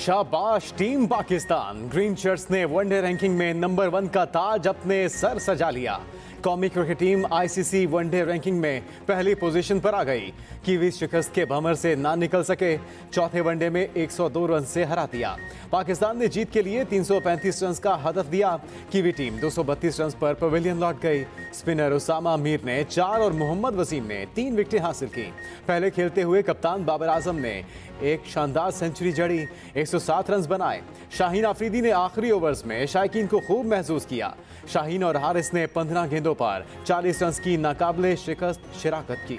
शाबाश team Pakistan. Green shirts ने one day ranking में नंबर 1 का ताज अपने सर सजा लिया। कौमी cricket team ICC one day ranking में पहली पोजीशन पर आ गई। कीवीज शिकस्त के भंवर से ना निकल सके, चौथे वनडे में 102 रन से हरा दिया। पाकिस्तान ने जीत के लिए 335 रन का हदफ दिया। कीवी टीम 232 रन पर पवेलियन लौट गई। स्पिनर उसामा मीर ने 4 और मोहम्मद वसीम ने 3 विकेटें हासिल की। पहले खेलते हुए कप्तान बाबर आजम ने एक शानदार सेंचुरी जड़ी, 107 रन बनाए। शाहीन आफरीदी ने आखिरी ओवर्स में शायकीन को खूब महसूस किया। शाहीन और हारिस ने 15 गेंदों पर 40 रन की नाकाबिले शिकस्त शिराकत की।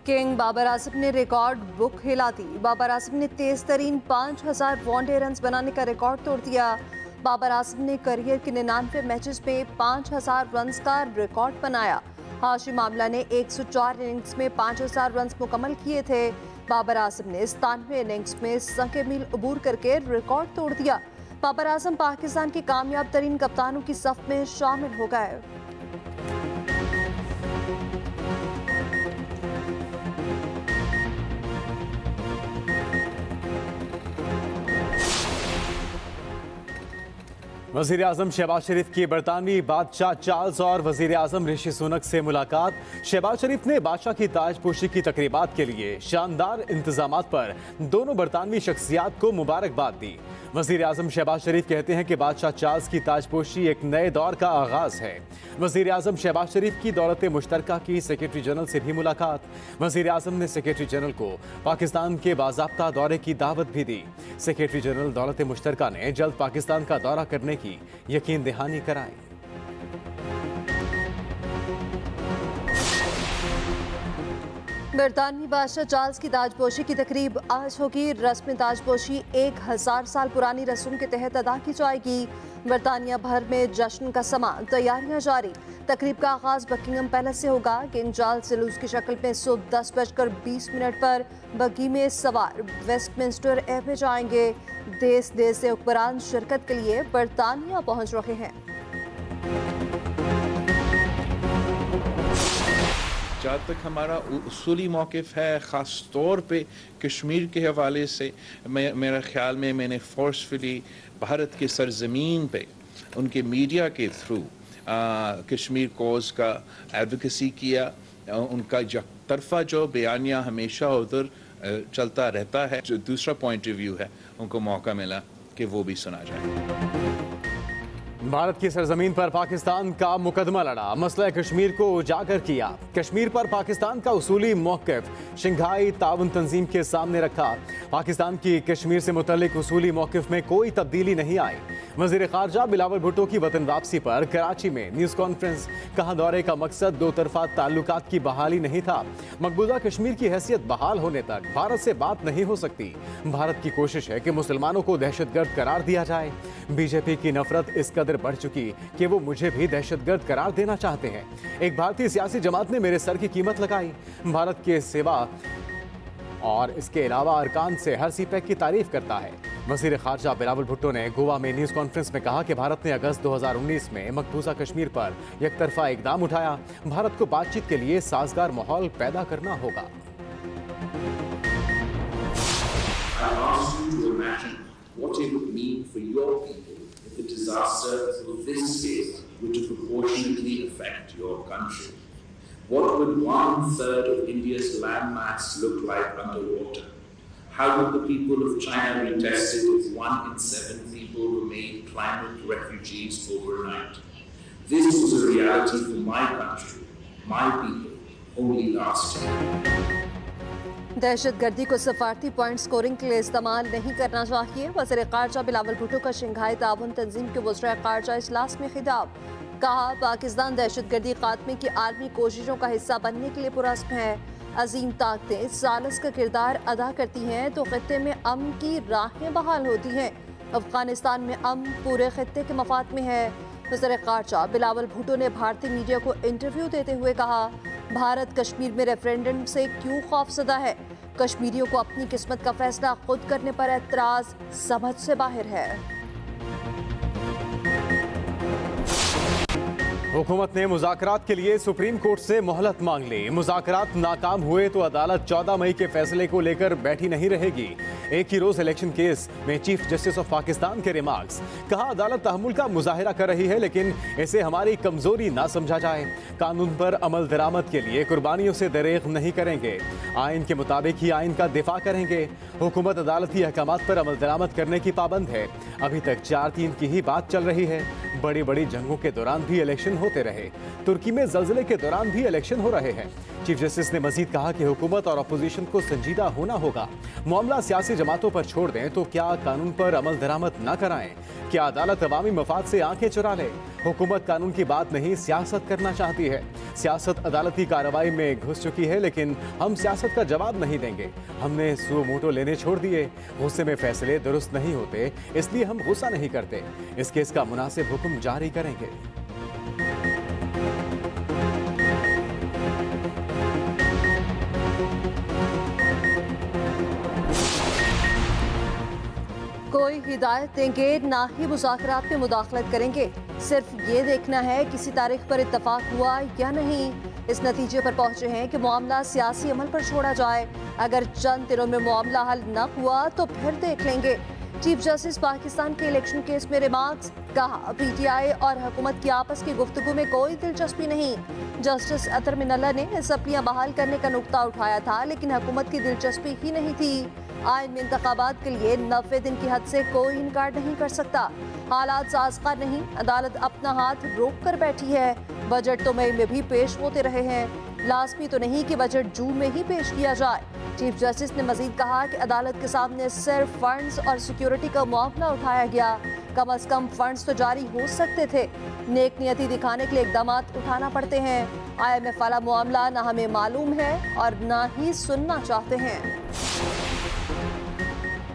किंग बाबर आजम ने रिकॉर्ड बुक हिला दी। बाबर आजम ने तेज तरीन 5000 वनडे रन बनाने का रिकॉर्ड तोड़ दिया। बाबर आजम ने करियर के 99 मैचेस में 5000 रन का रिकॉर्ड बनाया। हाशिम आमला ने 104 इनिंग्स में 5000 रन मुकम्मल किए थे। बाबर आजम ने 97 इनिंग्स में संके मील अबूर करके रिकॉर्ड तोड़ दिया। बाबर आजम पाकिस्तान के कामयाब तरीन कप्तानों की सफ में शामिल हो गए। वज़ीर आज़म शहबाज शरीफ की बरतानवी बादशाह चार्ल्स और वज़ीर आज़म ऋषि सुनक से मुलाकात। शहबाज शरीफ ने बादशाह की ताजपोशी की तकरीबात के लिए शानदार इंतजामात पर दोनों बरतानवी शख्सियात को मुबारकबाद दी। वज़ीर आज़म शहबाज शरीफ कहते हैं कि बादशाह चार्ल्स की ताजपोशी एक नए दौर का आगाज़ है। वज़ीर आज़म शहबाज शरीफ की दौलत मुश्तरका की सेक्रेटरी जनरल से भी मुलाकात। वज़ीर आज़म ने सेक्रेटरी जनरल को पाकिस्तान के बाज़ाब्ता दौरे की दावत भी दी। सेक्रेटरी जनरल दौलत मुश्तरका ने जल्द पाकिस्तान का दौरा करने की यकीन दहानी कराई। बरतानवी बादशाह चार्ल्स की ताजपोशी की तकरीब आज होगी। रस्म ताजपोशी 1000 साल पुरानी रस्म के तहत अदा की जाएगी। बरतानिया भर में जश्न का समा, तैयारियां जारी। तकरीब का आगाज बकिंगम पैलेस से होगा। किंग चार्ल्स जुलूस की शक्ल में सुबह 10:20 पर बग्गी में सवार वेस्टमिंस्टर एब में जाएंगे। देश देश से हुक्मरान शिरकत के लिए बरतानिया पहुंच रहे हैं। जहाँ तक हमारा उसूली मौक़िफ़ है, ख़ास तौर पे कश्मीर के हवाले से, मेरा ख्याल में मैंने फोर्सफुली भारत के सरज़मीन पे उनके मीडिया के थ्रू कश्मीर कोज़ का एडवोकेसी किया। उनका तरफा जो बयानिया हमेशा उधर चलता रहता है, जो दूसरा पॉइंट ऑफ व्यू है, उनको मौका मिला कि वो भी सुना जाए। भारत की सरजमीन पर पाकिस्तान का मुकदमा लड़ा, मसला कश्मीर को उजागर किया। कश्मीर पर पाकिस्तान का उसूली मौक़िफ़ शंघाई ताउन तंजीम के सामने रखा। पाकिस्तान की कश्मीर से मुतल्लिक उसूली मौक़िफ़ में कोई तब्दीली नहीं आई। वज़ीर ख़ारजा बिलावल भुट्टो की वतन वापसी पर कराची में न्यूज़ कॉन्फ्रेंस। कहा, दौरे का मकसद दो तरफा ताल्लुकात की बहाली नहीं था। मकबूजा कश्मीर की हैसियत बहाल होने तक भारत से बात नहीं हो सकती। भारत की कोशिश है कि मुसलमानों को दहशतगर्द करार दिया जाए। बीजेपी की नफरत इस कदर बढ़ चुकी कि वो मुझे भी दहशतगर्द करार देना चाहते हैं। एक भारतीय सियासी जमात ने मेरे सर की कीमत लगाई। भारत के सेवा और इसके अलावा अरकान से हर सीपैक की तारीफ करता है। वज़ीर ख़ारजा बिलावल भुट्टो ने गोवा में न्यूज़ कॉन्फ्रेंस में कहा कि भारत ने अगस्त 2019 में मकबूजा कश्मीर पर एकतरफा इक़दाम उठाया। भारत को बातचीत के लिए साजगार माहौल पैदा करना होगा। What it would mean for your people if a disaster of this scale were to proportionately affect your country. What would 1/3 of India's landmass look like underwater? How would the people of China be tested if 1 in 7 people were made climate refugees overnight? This was a reality for my country, my people, only last year. दहशतगर्दी को सफारती point scoring के लिए इस्तेमाल नहीं करना चाहिए। वज़ीर ख़ारजा बिलावल भुट्टो का शंघाई ताउन तंजीम के वज़ीर ख़ारजा इजलास में खिताब। कहा, पाकिस्तान दहशतगर्दी खात्मे की आलमी कोशिशों का हिस्सा बनने के लिए पुरज़्म है। अजीम ताकतें सालस का किरदार अदा करती हैं तो खित्ते में अमन की राहें बहाल होती हैं। अफगानिस्तान में अमन पूरे खित्ते के मफाद में है। वज़ीर ख़ारजा बिलावल भुट्टो ने भारतीय मीडिया को इंटरव्यू देते हुए कहा, भारत कश्मीर में रेफरेंडम से क्यों खौफज़दा है? कश्मीरियों को अपनी किस्मत का फैसला खुद करने पर एतराज़ समझ से बाहर है। हुकूमत ने मुज़ाकरात के लिए सुप्रीम कोर्ट से मोहलत मांग ली। मुज़ाकरात नाकाम हुए तो अदालत 14 मई के फैसले को लेकर बैठी नहीं रहेगी। एक ही रोज इलेक्शन केस में चीफ जस्टिस ऑफ पाकिस्तान के रिमार्क्स। कहा, अदालत तहम्मुल का मुजाहिरा कर रही है, लेकिन इसे हमारी कमजोरी ना समझा जाए। कानून पर अमल दरामद के लिए कुर्बानियों से दरेग नहीं करेंगे। आइन के मुताबिक ही आइन का दिफा करेंगे। हुकूमत अदालती अहकामात पर अमल दरामद करने की पाबंद है। अभी तक 4-3 की ही बात चल रही है। बड़ी बड़ी जंगों के दौरान भी इलेक्शन होते रहे। तुर्की में ज़लज़ले के दौरान भी इलेक्शन हो रहे हैं। चीफ जस्टिस ने मजीद कहा कि हुकूमत और अपोजिशन को संजीदा होना होगा। मामला सियासी जमातों पर छोड़ दें तो क्या कानून पर अमल दरामद न कराएं? क्या अदालत अवामी मफाद से आंखें चुरा ले? हुकूमत कानून की बात नहीं, सियासत करना चाहती है। सियासत अदालती कार्रवाई में घुस चुकी है, लेकिन हम सियासत का जवाब नहीं देंगे। हमने सुओ मोटो लेने छोड़ दिए। गुस्से में फैसले दुरुस्त नहीं होते, इसलिए हम गुस्सा नहीं करते। इस केस का मुनासिब हुक्म जारी करेंगे। कोई हिदायत देंगे, ना ही मुज़ाकरात में मुदाखलत करेंगे। सिर्फ ये देखना है किसी तारीख पर इत्तफाक हुआ या नहीं। इस नतीजे पर पहुंचे हैं कि मामला सियासी अमल पर छोड़ा जाए। अगर चंद दिनों में मामला हल न हुआ तो फिर देख लेंगे। चीफ जस्टिस पाकिस्तान के इलेक्शन केस में रिमार्क्स। कहा, पीटीआई और हुकूमत की आपस की गुफ्तगू में कोई दिलचस्पी नहीं। जस्टिस अतर मिनल्ला ने असम्बलियां बहाल करने का नुक्ता उठाया था, लेकिन हुकूमत की दिलचस्पी ही नहीं थी। आइन में इंतखाबात के लिए 90 दिन की हद से कोई इनकार नहीं कर सकता। हालात साज़गार नहीं, अदालत अपना हाथ रोक कर बैठी है। बजट तो मई में भी पेश होते रहे हैं। लाजमी तो नहीं कि बजट जून में ही पेश किया जाए। चीफ जस्टिस ने मजीद कहा कि अदालत के सामने सिर्फ फंड्स और सिक्योरिटी का मामला उठाया गया। कम अज कम फंड्स तो जारी हो सकते थे। नेक नियति दिखाने के लिए इकदाम उठाना पड़ते हैं। IMF वाला मामला ना हमें मालूम है और ना ही सुनना चाहते हैं।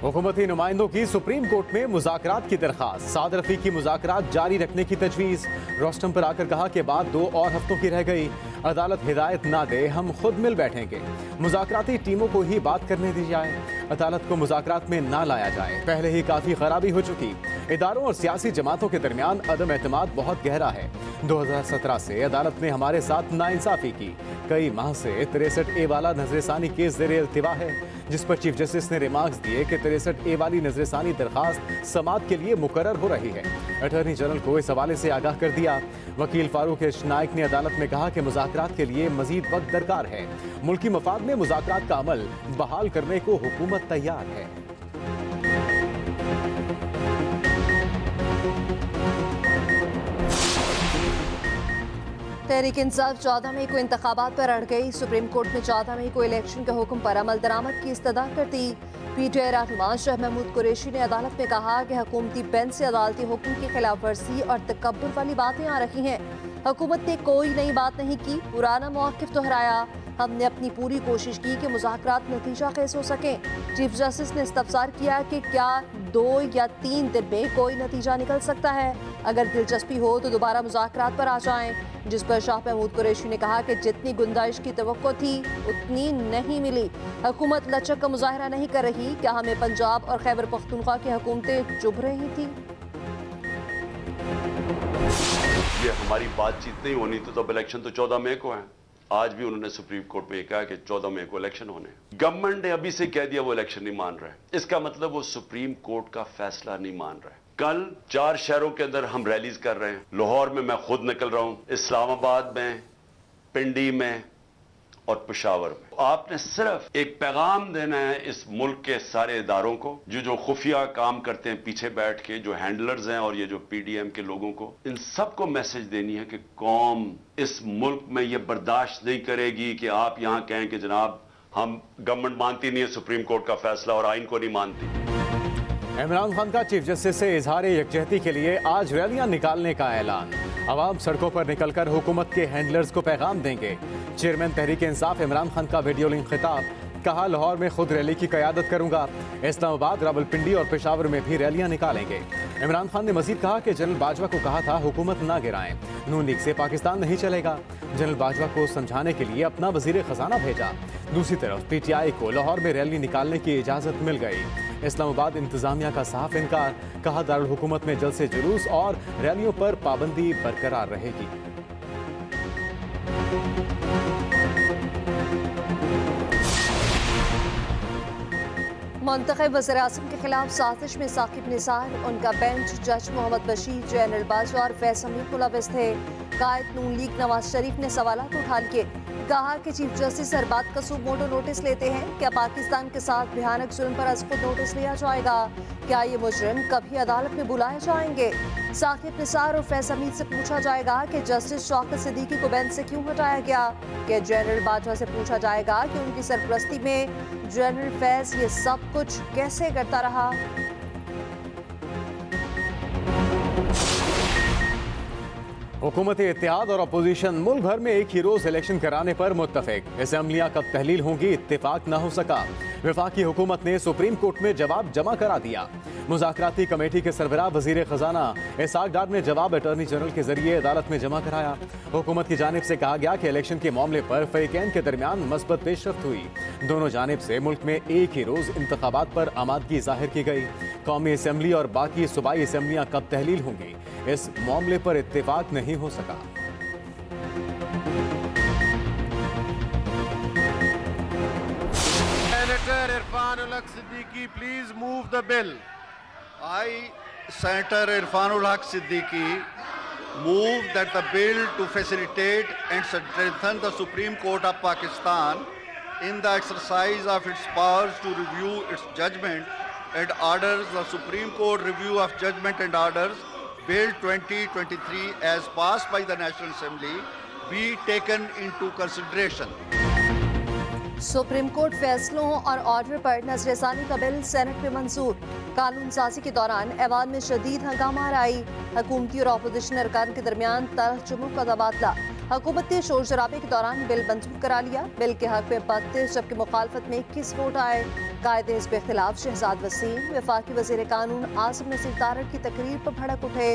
हुकूमती नुमाइंदों की सुप्रीम कोर्ट में मुज़ाकरात की दरख्वास्त। साद रफ़ीक की मुज़ाकरात जारी रखने की तजवीज़। रोस्टम पर आकर कहा कि बात 2 और हफ्तों की रह गई। अदालत हिदायत ना दे, हम खुद मिल बैठेंगे। मुज़ाकराती टीमों को ही बात करने दी जाए। अदालत को मुज़ाकरात में ना लाया जाए। पहले ही काफ़ी खराबी हो चुकी। इदारों और सियासी जमातों के दरमियान अदम एतमाद बहुत गहरा है। 2017 से अदालत ने हमारे साथ नाइंसाफ़ी की। कई माह से 63A वाला नजरसानी केस ज़ेरे इल्तिवा है, जिस पर चीफ जस्टिस ने रिमार्क्स दिए कि 63A वाली नजरसानी दरखास्त समाअत के लिए मुकर्रर हो रही है। अटॉर्नी जनरल को इस हवाले से आगाह कर दिया। वकील फारूक एच नाइक ने अदालत में कहा कि मुज़ाकरात के लिए मजीद वक्त दरकार है। मुल्की मफाद में मुज़ाकरात का अमल बहाल करने को हुकूमत तैयार है। तहरीक इंसाफ 14 मई को इंतखाबात पर अड़ गई। सुप्रीम कोर्ट ने 14 मई को इलेक्शन के हुक्म पर अमल दरामद की इस्तदा कर दी। पीटीआई रहनुमा शाह महमूद कुरैशी ने अदालत में कहा कि हुकूमती बेंच से अदालती हुक्म की खिलाफ वर्जी और तकब्बुर वाली बातें आ रही हैं। हुकूमत ने कोई नई बात नहीं की, पुराना मौक़िफ़ दोहराया। हमने अपनी पूरी कोशिश की कि मुज़ाकरात नतीजा खेज हो सकें। चीफ जस्टिस ने इस्तफसार किया कि क्या 2 या 3 दिन में कोई नतीजा निकल सकता है। अगर दिलचस्पी हो तो दोबारा मुज़ाकरात पर आ जाएं, जिस पर शाह महमूद कुरैशी ने कहा कि जितनी गुंजाइश की तवक्को थी उतनी नहीं मिली। हुकूमत लचक का मुजाहरा नहीं कर रही। क्या हमें पंजाब और खैबर पख्तूनख्वा की हुकूमतें चुभ रही थी? ये हमारी बातचीत नहीं होनी तो अब इलेक्शन तो 14 मई को है। आज भी उन्होंने सुप्रीम कोर्ट में कहा कि 14 मई को इलेक्शन होने। गवर्नमेंट ने अभी से कह दिया वो इलेक्शन नहीं मान रहा है। इसका मतलब वो सुप्रीम कोर्ट का फैसला नहीं मान रहा है। कल 4 शहरों के अंदर हम रैलीज कर रहे हैं। लाहौर में मैं खुद निकल रहा हूं, इस्लामाबाद में, पिंडी में और पेशावर में। आपने सिर्फ एक पैगाम देना है इस मुल्क के सारे इदारों को, जो खुफिया काम करते हैं पीछे बैठ के, जो हैंडलर्स हैं और ये जो पीडीएम के लोगों को, इन सबको मैसेज देनी है कि कौम इस मुल्क में ये बर्दाश्त नहीं करेगी कि आप यहां कहें कि जनाब हम गवर्नमेंट मानती नहीं है सुप्रीम कोर्ट का फैसला और आइन को नहीं मानती। इमरान खान का चीफ जस्टिस से इजहार यकजहती के लिए आज रैलियां निकालने का ऐलान। आवाम सड़कों पर निकलकर हुकूमत के हैंडलर्स को पैगाम देंगे। चेयरमैन तहरीक इंसाफ इमरान खान का वीडियो लिंक खिताब। कहा, लाहौर में खुद रैली की क़यादत करूंगा। इस्लामाबाद, रावलपिंडी और पेशावर में भी रैलियां निकालेंगे। इमरान खान ने मजीद कहा कि जनरल बाजवा को कहा था हुकूमत ना गिराएं, नून लीग से पाकिस्तान नहीं चलेगा। जनरल बाजवा को समझाने के लिए अपना वजीर खजाना भेजा। दूसरी तरफ पीटीआई को लाहौर में रैली निकालने की इजाज़त मिल गई। इस्लामाबाद इंतजामिया का साफ इनकार। कहा, दारुल हुकूमत में जलसे जुलूस और रैलियों पर पाबंदी बरकरार रहेगी। मुंतखब वज़ीर-ए-आज़म के खिलाफ साजिश में साकिब निसार, उनका बेंच जज मोहम्मद बशीर, जनरल बाजवा और फैज हमीद मुलविस थे। कायद नून लीग नवाज शरीफ ने सवालात उठा लिए। कहा कि चीफ जस्टिस हर बात का सुमोटो नोटिस लेते हैं। क्या पाकिस्तान के साथ भयानक जुल्म पर अज़ खुद नोटिस लिया जाएगा? क्या ये मुजरिम कभी अदालत में बुलाए जाएंगे? साकिब निसार और फैज हमीद से पूछा जाएगा कि जस्टिस शौकत सिद्दीकी को बेंच से क्यों हटाया गया? क्या जनरल बाजवा से पूछा जाएगा कि उनकी सरपरस्ती में जनरल फैज ये सब कुछ कैसे करता रहा? हुकूमत इत्तेहाद और अपोजिशन मुल्क भर में एक ही रोज इलेक्शन कराने पर मुत्तफिक। असेंबलियां कब तहलील होंगी, इत्तेफाक न हो सका। वफाकी हुकूमत ने सुप्रीम कोर्ट में जवाब जमा करा दिया। मुज़ाकराती कमेटी के सरबराह वजीर खजाना इसाक डार ने जवाब अटॉर्नी जनरल के जरिए अदालत में जमा कराया। हुकूमत की जानिब से कहा गया कि इलेक्शन के मामले पर फरीकैन के दरमियान मस्बत पेशरफ्त हुई। दोनों जानिब से मुल्क में एक ही रोज इंतखाबात पर आमादगी जाहिर की गई। कौमी असम्बली और बाकी सूबाई असम्बलियां कब तहलील होंगी, इस मामले पर इत्तेफाक नहीं हो सका। Senator Irfanul Haq Siddiqui, please move the bill. I, Senator Irfanul Haq Siddiqui, move that the bill to facilitate and strengthen the Supreme Court of Pakistan in the exercise of its powers to review its judgment and orders, the Supreme Court review of judgment and orders, Bill 2023 as passed by the National Assembly, be taken into consideration. Supreme court फैसलों और order पर नजरसानी का bill senate में मंजूर। कानून साजी के दौरान ऐवान में शदीद हंगामा आई। हुकूमती और अपोजिशन अरकान के दरमियान तर्जुमों का तबादला। हुकूमत ने शोर शराबे के दौरान बिल मंजूर करा लिया। बिल के हक में 32 जबकि मुखालफत में 21 वोट आए। कायदे हिज़्ब इख्तिलाफ शहजाद वसीम वफाकी वज़ीर कानून आसिम नसीर तारड़ की तकरीर पर भड़क उठे।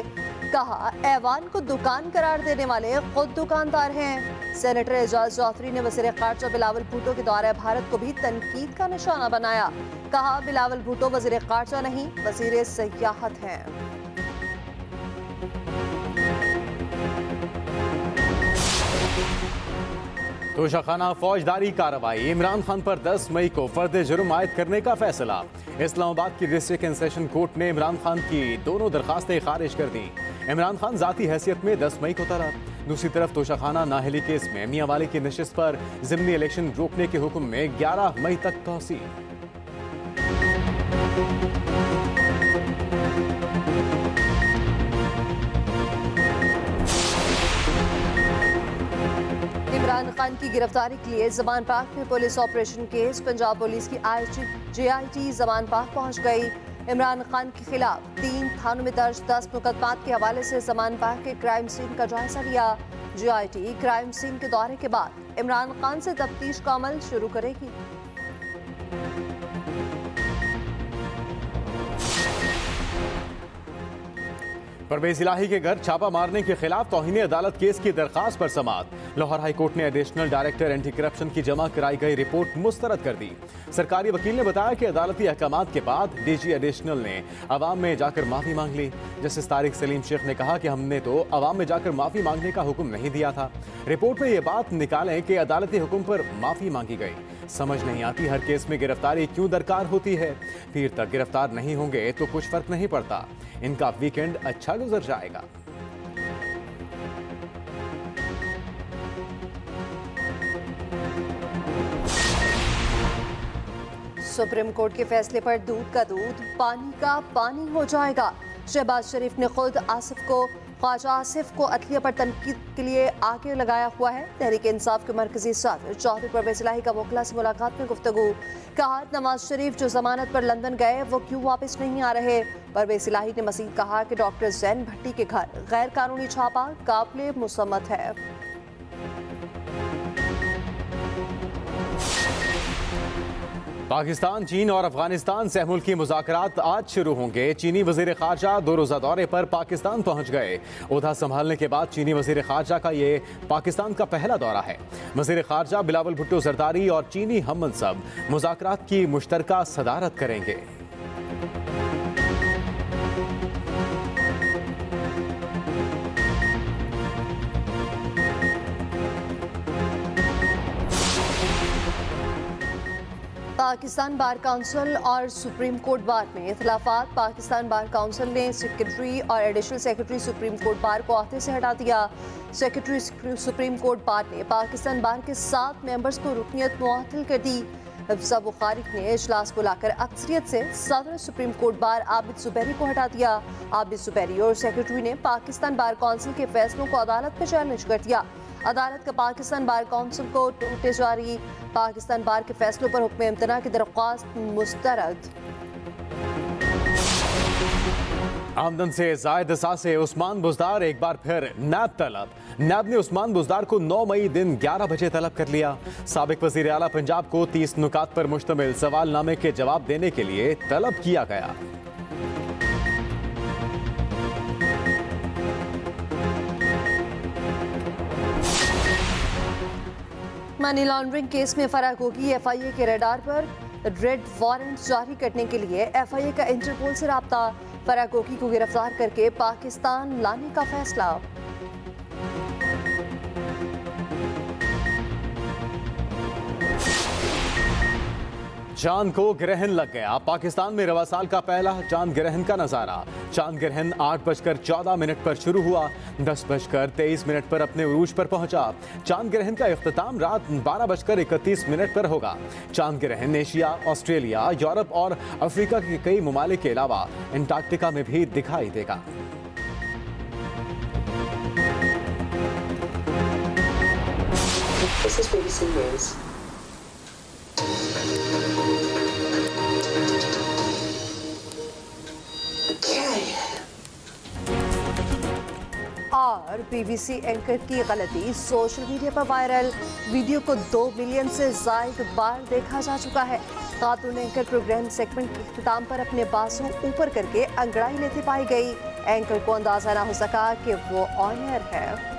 कहा, ऐवान को दुकान करार देने वाले खुद दुकानदार हैं। सेनेटर एजाज चौधरी ने वज़ीर ख़ारजा बिलावल भुट्टो के दौरे भारत को भी तनकीद का निशाना बनाया। कहा, बिलावल भुट्टो वज़ीर ख़ारजा नहीं, वज़ीर सियाहत हैं। तोशाखाना फौजदारी कार्रवाई। इमरान खान पर 10 मई को फर्द जुर्म आयद करने का फैसला। इस्लामाबाद की डिस्ट्रिक्ट एंड सेशन कोर्ट ने इमरान खान की दोनों दरखास्तें खारिज कर दी। इमरान खान जाती हैसियत में 10 मई को तलब। दूसरी तरफ तोशाखाना नाहली केस में मियां वाली की नशिस्त पर ज़िमनी इलेक्शन रोकने के हुक्म में 11 मई तक तौसील। इमरान खान की गिरफ्तारी के लिए जमान पाक में police operation case. Punjab police की IGIT जमान पाक पहुंच गई। इमरान खान के खिलाफ 3 थानों में दर्ज 10 मुकदमात के हवाले से जमान पाक के क्राइम सीन का जायजा लिया। GIT क्राइम सीन के दौरे के बाद इमरान खान से तफ्तीश का अमल शुरू करेगी। परवेज इलाही के घर छापा मारने के खिलाफ तौहीन अदालत केस की दरखास्त पर समाअत। लाहौर हाई कोर्ट ने एडिशनल डायरेक्टर एंटी करप्शन की जमा कराई गई रिपोर्ट मुस्तरद कर दी। सरकारी वकील ने बताया कि अदालती अहकामात के बाद DG एडिशनल ने अवाम में जाकर माफी मांग ली। जस्टिस तारिक सलीम शेख ने कहा कि हमने तो अवाम में जाकर माफी मांगने का हुक्म नहीं दिया था। रिपोर्ट में ये बात निकालें कि अदालती हुक्म पर माफी मांगी गई। समझ नहीं आती हर केस में गिरफ्तारी क्यों दरकार होती है। पीर तक गिरफ्तार नहीं होंगे तो कुछ फर्क नहीं पड़ता। इनका वीकेंड अच्छा गुजर जाएगा। सुप्रीम कोर्ट के फैसले पर दूध का दूध, पानी का पानी हो जाएगा। शहबाज शरीफ ने खुद ख्वाजा आसिफ को अदलिया पर तनकीद के लिए आगे लगाया हुआ है। तहरीक इंसाफ के मरकजी सदर चौधरी परवेज इलाही का वकील से मुलाकात में गुफ्तगू। कहा, नवाज शरीफ जो जमानत पर लंदन गए वो क्यों वापस नहीं आ रहे। परवेज इलाही ने मजीद कहा कि डॉक्टर जैन भट्टी के घर गैर कानूनी छापा काबिले मुसम्मत है। पाकिस्तान, चीन और अफगानिस्तान से मुल्की मुज़ाकरात आज शुरू होंगे। चीनी वज़ीर ख़ारजा 2 रोज़ा दौरे पर पाकिस्तान पहुँच गए। ओहदा संभालने के बाद चीनी वज़ीर ख़ारजा का ये पाकिस्तान का पहला दौरा है। वज़ीर ख़ारजा बिलावल भुट्टो ज़रदारी और चीनी हम मनसब मुज़ाकरात की मुश्तरका सदारत करेंगे। पाकिस्तान बार काउंसिल और सुप्रीम कोर्ट बार में इख्तिलाफात। पाकिस्तान बार काउंसिल ने सेक्रेटरी और additional secretary supreme court bar को अहदे से हटा दिया। सेक्रेटरी सुप्रीम कोर्ट बार ने पाकिस्तान बार के 7 मेंबर्स को रुकनियत मुअत्तल कर दी। हिफ्ज़ा बुखारी ने इजलास बुलाकर अक्सरियत से सदर supreme court bar Abid Zubairi को हटा दिया। आबिद जुबैरी और सेक्रेटरी ने पाकिस्तान बार काउंसिल के फैसलों को अदालत में चैलेंज कर दिया। अदालत का पाकिस्तान बार काउंसिल को नोटिस जारी। पाकिस्तान बार के फैसलों पर हुक्म इम्तना की दरख्वास्त मुस्तरद। आमदन से जायद असासे उस्मान बुजदार एक बार फिर नैब तलब। नैब ने उस्मान बुजदार को 9 मई दिन 11 बजे तलब कर लिया। साबिक वजीर आला पंजाब को 30 नुकात पर मुश्तमिल सवालनामे के जवाब देने के लिए तलब किया गया। मनी लॉन्ड्रिंग केस में फराग होगी। FIA के रडार पर रेड वारंट जारी करने के लिए FIA का इंटरपोल से राब्ता। फरागोगी को गिरफ्तार करके पाकिस्तान लाने का फैसला। चांद को ग्रहण लग गया। पाकिस्तान में रवा साल का पहला चांद ग्रहण का नजारा। चांद ग्रहण 8:14 पर शुरू हुआ, 10:23 पर अपने उरूज पर पहुंचा। चांद ग्रहण का इख्तिताम रात 12:31 पर होगा। चांद ग्रहण एशिया, ऑस्ट्रेलिया, यूरोप और अफ्रीका के कई ममालिक के अलावा अंटार्कटिका में भी दिखाई देगा। This is BBC News. और BBC एंकर की गलती सोशल मीडिया पर वायरल। वीडियो को 2 मिलियन से जायद बार देखा जा चुका है। खातून एंकर प्रोग्राम सेगमेंट के इख्तिताम पर अपने बाजू ऊपर करके अंगड़ाई लेती पाई गई। एंकर को अंदाजा ना हो सका कि वो ऑन एयर है।